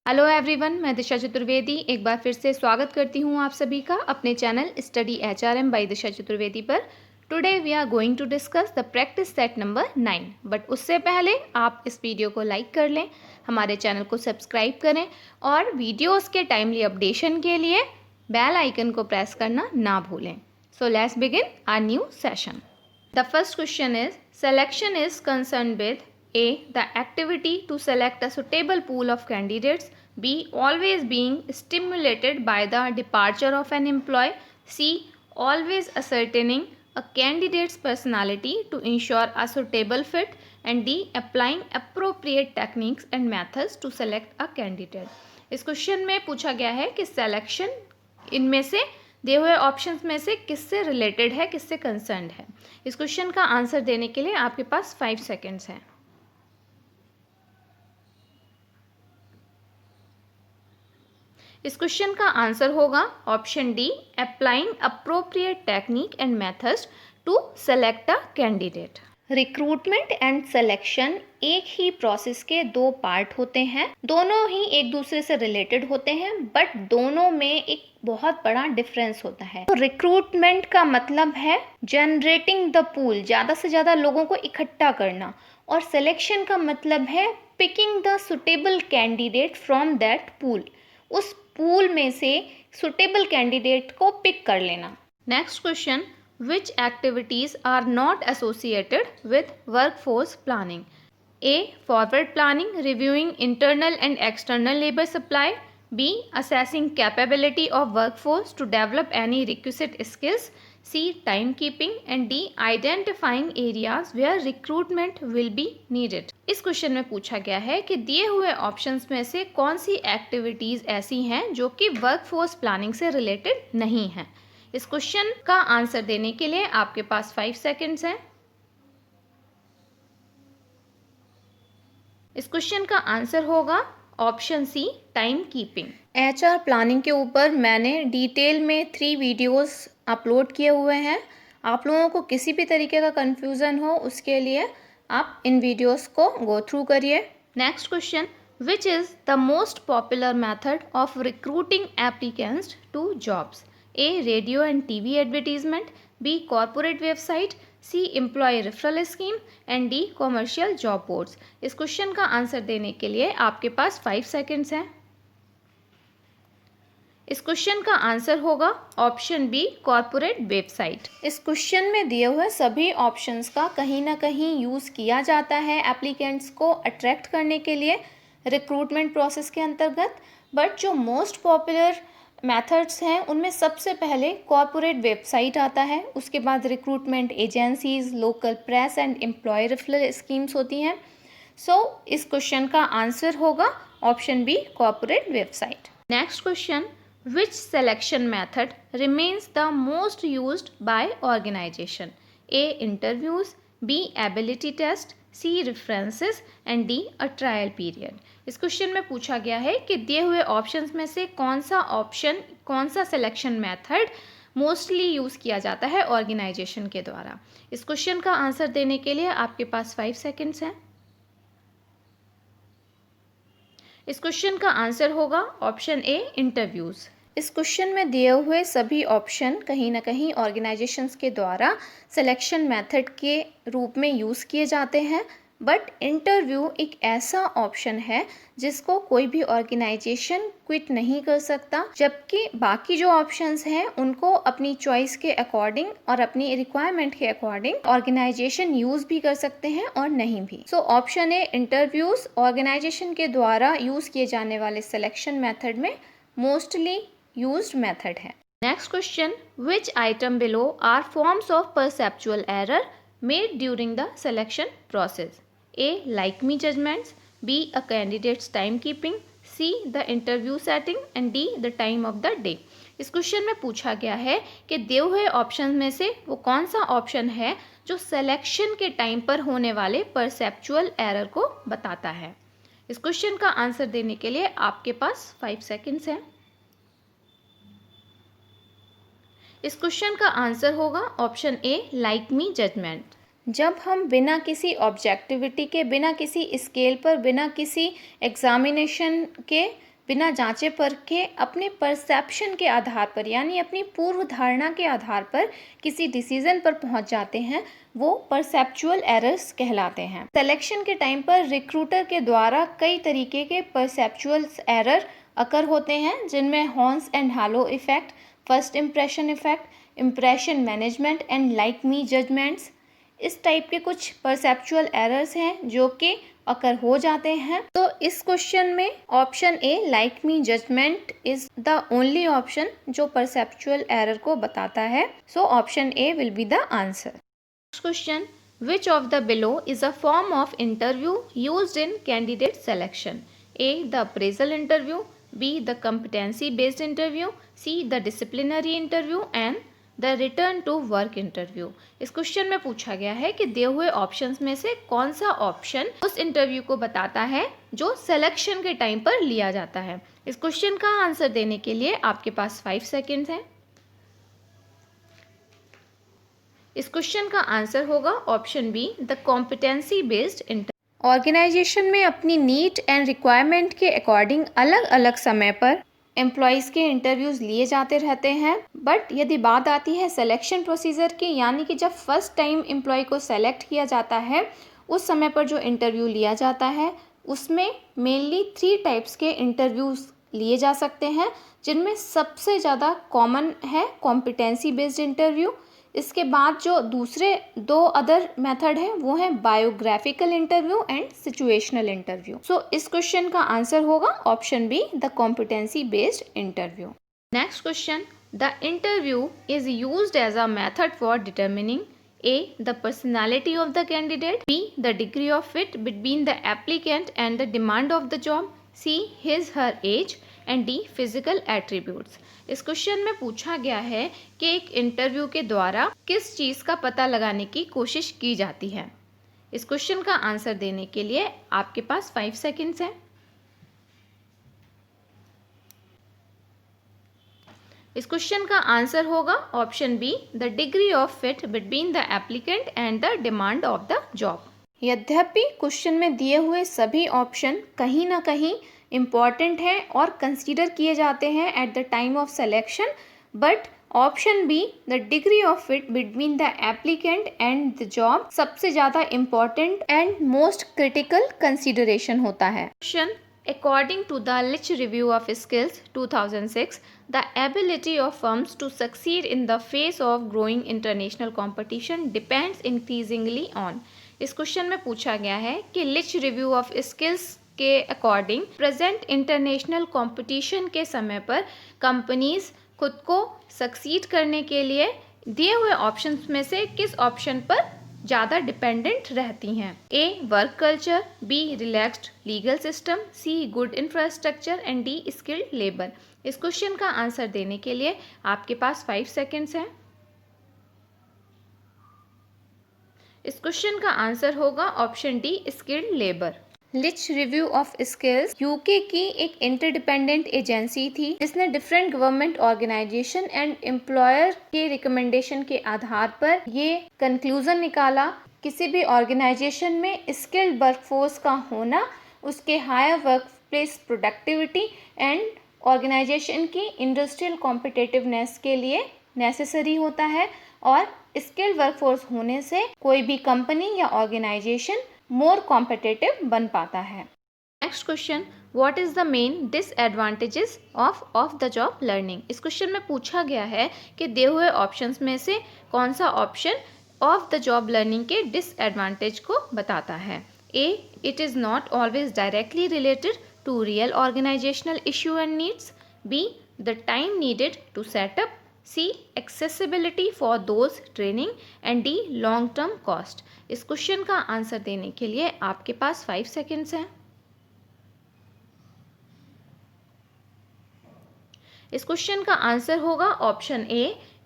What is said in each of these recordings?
Hello everyone, मैं दिशा चतुर्वेदी एक बार फिर से स्वागत करती हूँ आप सभी का अपने channel study HRM by Disha Chaturvedi पर। Today we are going to discuss the practice set number 9। But उससे पहले आप इस वीडियो को लाइक कर लें, हमारे चैनल को सब्सक्राइब करें और वीडियोस के टाइमली अपडेशन के लिए बेल आइकन को प्रेस करना ना भूलें। So let's begin our new session. The first question is, selection is concerned with A. The activity to select a suitable pool of candidates. B. Always being stimulated by the departure of an employee. C. Always ascertaining a candidate's personality to ensure a suitable fit. And D. Applying appropriate techniques and methods to select a candidate. इस question में पूछा गया है कि selection इनमें से दिए हुए ऑप्शंस में से किससे रिलेटेड है, किससे कंसर्न्ड है। इस क्वेश्चन का आंसर देने के लिए आपके पास 5 सेकेंड्स हैं। इस क्वेश्चन का आंसर होगा option D, applying appropriate technique and methods to select a candidate. Recruitment and selection एक ही प्रोसेस के दो पार्ट होते हैं, दोनों ही एक दूसरे से रिलेटेड होते हैं, बट दोनों में एक बहुत बड़ा डिफरेंस होता है। तो रिक्रूटमेंट का मतलब है जनरेटिंग द पूल, ज़्यादा से ज़्यादा लोगों को इकट्ठा करना, और सिलेक्शन का मतलब है picking the suitable candidate from that pool, उस पूल में से सुटेबल कैंडिडेट को पिक कर लेना। Next question, which activities are not associated with workforce planning? A. Forward planning, reviewing internal and external labor supply. B. Assessing capability of workforce to develop any requisite skills. C. Timekeeping. And D. Identifying areas where recruitment will be needed. इस question में पूछा गया है कि दिए हुए options में से कौन सी एक्टिविटीज़ ऐसी हैं जो कि वर्कफोर्स प्लानिंग से रिलेटेड नहीं हैं। इस क्वेश्चन का आंसर देने के लिए आपके पास 5 सेकेंड्स हैं। इस क्वेश्चन का आंसर होगा option C, time keeping. HR planning के ऊपर मैंने डिटेल में 3 वीडियोस अपलोड किए हुए हैं। आप लोगों को किसी भी तरीके का कंफ्यूजन हो उसके लिए आप इन वीडियोस को गो थ्रू करिए। Next question, which is the most popular method of recruiting applicants to jobs? A. Radio and TV advertisement. B. Corporate website. C. Employee referral scheme. And D. Commercial job boards. इस question का answer देने के लिए आपके पास 5 seconds हैं। इस question का answer होगा ऑप्शन बी, कॉर्पोरेट वेबसाइट। इस क्वेश्चन में दिए हुए सभी ऑप्शंस का कहीं ना कहीं यूज़ किया जाता है एप्लीकेंट्स को अट्रैक्ट करने के लिए रिक्रूटमेंट प्रोसेस के अंतर्गत, बट जो मोस्ट पॉपुलर मेथड्स हैं उनमें सबसे पहले कॉर्पोरेट वेबसाइट आता है, उसके बाद recruitment agencies, local press and employ referral schemes होती हैं। सो इस क्वेश्चन का आंसर होगा option B, corporate website. Next question, which selection method remains the most used by organization? A. Interviews, B. Ability test, C. References and D. A trial period. इस question में पूछा गया है कि दिए हुए ऑप्शंस में से कौन सा सिलेक्शन मेथड मोस्टली यूज़ किया जाता है ऑर्गेनाइजेशन के द्वारा। इस क्वेश्चन का आंसर देने के लिए आपके पास 5 सेकेंड्स हैं। इस क्वेश्चन का आंसर होगा ऑप्शन ए, इंटरव्यूज़। इस क्वेश्चन में दिए हुए सभी ऑप्शन कहीं ना कहीं ऑर्गेनाइजेशंस के द्वारा सिलेक्शन मेथड के रूप में यूज़ किए जाते हैं, बट इंटरव्यू एक ऐसा ऑप्शन है जिसको कोई भी ऑर्गेनाइजेशन क्विट नहीं कर सकता, जबकि बाकी जो ऑप्शंस हैं उनको अपनी चॉइस के अकॉर्डिंग और अपनी रिक्वायरमेंट के अकॉर्डिंग ऑर्गेनाइजेशन यूज़ भी कर सकते हैं और नहीं भी। So option A, interviews, organization के द्वारा यूज़ किए जाने वाले सिलेक्शन मेथड में मोस्टली यूज्ड मेथड है। Next question, which item below are forms of perceptual error made during the selection process? A. Like me judgments. B. A candidate's timekeeping. C. The interview setting. And D. The time of the day. इस question में पूछा गया है कि दिए हुए option में से वो कौन सा ऑप्शन है जो सिलेक्शन के टाइम पर होने वाले परसेप्चुअल एरर को बताता है। इस क्वेश्चन का आंसर देने के लिए आपके पास 5 सेकेंड्स हैं। इस क्वेश्चन का आंसर होगा option A, like me judgment. जब हम बिना किसी ऑब्जेक्टिविटी के, बिना किसी स्केल पर, बिना किसी एग्जामिनेशन के बिना जांचे परखे अपने परसेप्शन के आधार पर यानी अपनी पूर्व धारणा के आधार पर किसी डिसीजन पर पहुंच जाते हैं, वो परसेप्चुअल एरर्स कहलाते हैं। सिलेक्शन के टाइम पर रिक्रूटर के द्वारा कई तरीके के परसेप्चुअल एरर अकर होते हैं, जिनमें horns and halo effect, first impression effect, impression management and like me judgments, इस टाइप के कुछ परसेप्चुअल एरर्स हैं जो कि अकर हो जाते हैं। तो इस क्वेश्चन में option A like me judgment is the only option जो परसेप्चुअल एरर को बताता है। So option A will be the answer. Next question, which of the below is a form of interview used in candidate selection? A the appraisal interview, B the competency based interview, C the disciplinary interview and the return to work interview. इस question में पूछा गया है कि दिए हुए options में से कौन सा ऑप्शन उस इंटरव्यू को बताता है जो सिलेक्शन के टाइम पर लिया जाता है। इस क्वेश्चन का आंसर देने के लिए आपके पास 5 सेकेंड्स हैं। इस क्वेश्चन का आंसर होगा option B the competency based interview. Organization में अपनी नीड एंड रिक्वायरमेंट के अकॉर्डिंग अलग अलग समय पर एम्प्लॉयज़ के इंटरव्यूज़ लिए जाते रहते हैं, बट यदि बात आती है सिलेक्शन प्रोसीजर की, यानी कि जब फर्स्ट टाइम एम्प्लॉय को सेलेक्ट किया जाता है उस समय पर जो इंटरव्यू लिया जाता है उसमें मेनली 3 टाइप्स के इंटरव्यूज़ लिए जा सकते हैं, जिनमें सबसे ज़्यादा कॉमन है कॉम्पिटेंसी बेस्ड इंटरव्यू। इसके बाद जो दूसरे 2 अदर मेथड हैं वो हैं biographical interview and situational interview. So इस क्वेश्चन का आंसर होगा option B the competency based interview. Next question, the interview is used as a method for determining A the personality of the candidate, B the degree of fit between the applicant and the demand of the job, C his her age and D physical attributes। इस question में पूछा गया है कि एक interview के द्वारा किस चीज़ का पता लगाने की कोशिश की जाती है। इस क्वेश्चन का आंसर देने के लिए आपके पास 5 सेकेंड्स हैं। इस क्वेश्चन का आंसर होगा option B the degree of fit between the applicant and the demand of the job. यद्यपि क्वेश्चन में दिए हुए सभी ऑप्शन कहीं ना कहीं इम्पॉर्टेंट हैं और कंसीडर किए जाते हैं at the time of selection, but option B the degree of fit between the applicant and the job सबसे ज़्यादा important and most critical consideration होता है। Question, according to the Litch Review of Skills 2006, the ability of firms to succeed in the face of growing international competition depends increasingly on। इस question में पूछा गया है कि लिच रिव्यू ऑफ स्किल्स के according present international competition के समय पर कंपनीज खुद को सक्सीड करने के लिए दिए हुए ऑप्शंस में से किस ऑप्शन पर ज़्यादा डिपेंडेंट रहती हैं। A work culture, B relaxed legal system, C good infrastructure and D skilled labour. इस क्वेश्चन का आंसर देने के लिए आपके पास 5 सेकेंड्स हैं। इस क्वेश्चन का आंसर होगा option D skilled labour. Leitch review of skills UK की एक इंटरडिपेंडेंट एजेंसी थी जिसने different government organisation and employer के रिकमेंडेशन के आधार पर ये कंक्लूजन निकाला, किसी भी ऑर्गेनाइजेशन में स्किल्ड वर्कफोर्स का होना उसके higher work place productivity and organization की इंडस्ट्रियल कॉम्पिटिटिवनेस के लिए नेसेसरी होता है, और स्किल्ड वर्कफोर्स होने से कोई भी कंपनी या ऑर्गेनाइजेशन मोर कॉम्पिटिटिव बन पाता है। Next question, what is the main disadvantages of the job learning. इस क्वेश्चन में पूछा गया है कि दिए हुए ऑप्शंस में से कौन सा option of the job learning के डिसएडवांटेज को बताता है। A it is not always directly related to real organisational issue and needs, B the time needed to set up, C accessibility for those training and D long term cost। इस question का answer देने के लिए आपके पास 5 seconds हैं। इस question का answer होगा option A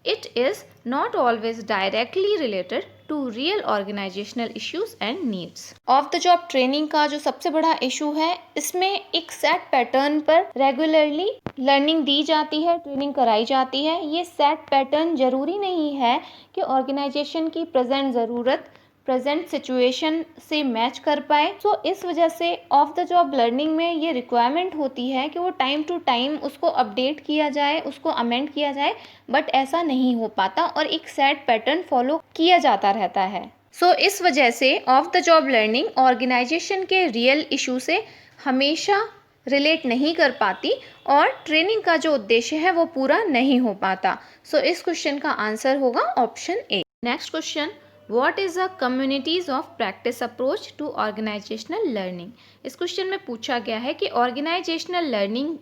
it is not always directly related to real organizational issues and needs. Off the job training का जो सबसे बड़ा इशू है, इसमें एक सेट पैटर्न पर रेगुलरली लर्निंग दी जाती है, ट्रेनिंग कराई जाती है। ये सेट पैटर्न ज़रूरी नहीं है कि ऑर्गेनाइजेशन की प्रेजेंट ज़रूरत प्रेजेंट सिचुएशन से मैच कर पाए। सो इस वजह से ऑफ द जॉब लर्निंग में ये रिक्वायरमेंट होती है कि वो टाइम टू टाइम उसको अपडेट किया जाए, उसको अमेंड किया जाए, बट ऐसा नहीं हो पाता और एक सेट पैटर्न फॉलो किया जाता रहता है। सो इस वजह से off the job learning organization के रियल इशू से हमेशा रिलेट नहीं कर पाती और ट्रेनिंग का जो उद्देश्य है वो पूरा नहीं हो पाता। सो इस क्वेश्चन का आंसर होगा option A. Next question, what is a communities of practice approach to organizational learning. इस क्वेश्चन में पूछा गया है कि ऑर्गेनाइजेशनल लर्निंग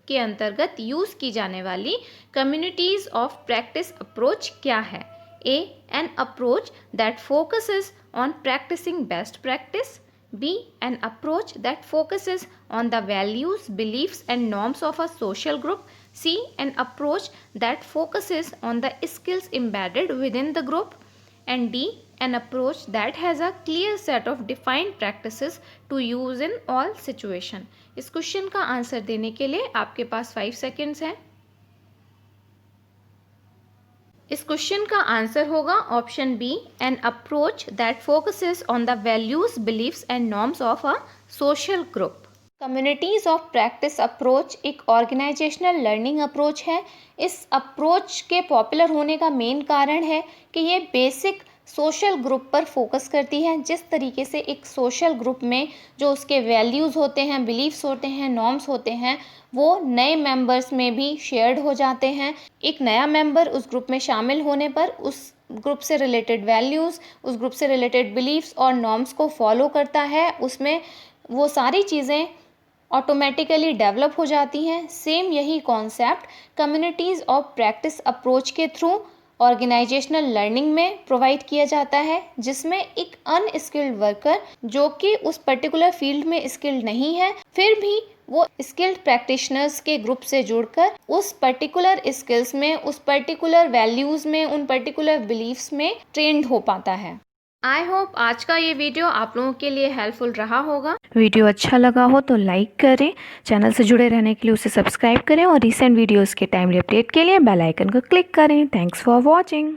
के अंतर्गत यूज की जाने वाली कम्युनिटीज ऑफ प्रैक्टिस अप्रोच क्या है। A, an approach that focuses on practising best practice. B, an approach that focuses on the values, beliefs and norms of a social group. C, an approach that focuses on the skills embedded within the group. And D, an approach that has a clear set of defined practices to use in all situations. इस question का answer देने के लिए आपके पास 5 seconds हैं। इस question का answer होगा option B, an approach that focuses on the values, beliefs and norms of a social group. Communities of practice approach एक ऑर्गेनाइजेशनल लर्निंग अप्रोच है। इस अप्रोच के पॉपुलर होने का मेन कारण है कि ये बेसिक सोशल ग्रुप पर फोकस करती है। जिस तरीके से एक सोशल ग्रुप में जो उसके वैल्यूज़ होते हैं, बिलीफ्स होते हैं, नॉर्म्स होते हैं, वो नए मेंबर्स में भी शेयर्ड हो जाते हैं। एक नया मेंबर उस ग्रुप में शामिल होने पर उस ग्रुप से रिलेटेड वैल्यूज़, उस ग्रुप से रिलेटेड बिलीफ्स और नॉर्म्स को फॉलो करता है। उसमें वो सारी चीज़ें ऑटोमेटिकली डेवलप हो जाती हैं। सेम यही concept communities of practice approach के थ्रू ऑर्गेनाइजेशनल लर्निंग में प्रोवाइड किया जाता है, जिसमें एक अनस्किल्ड वर्कर जो कि उस पर्टिकुलर फील्ड में स्किल्ड नहीं है, फिर भी वो स्किल्ड प्रैक्टिशनर्स के ग्रुप से जुड़कर उस पर्टिकुलर स्किल्स में, उस पर्टिकुलर वैल्यूज़ में, उन पर्टिकुलर बिलीफ्स में ट्रेंड हो पाता है। आई होप आज का ये वीडियो आप लोगों के लिए हेल्पफुल रहा होगा। वीडियो अच्छा लगा हो तो लाइक करें, चैनल से जुड़े रहने के लिए उसे सब्सक्राइब करें और रिसेंट वीडियोस के टाइमली अपडेट के लिए बेल आइकन को क्लिक करें। Thanks for watching.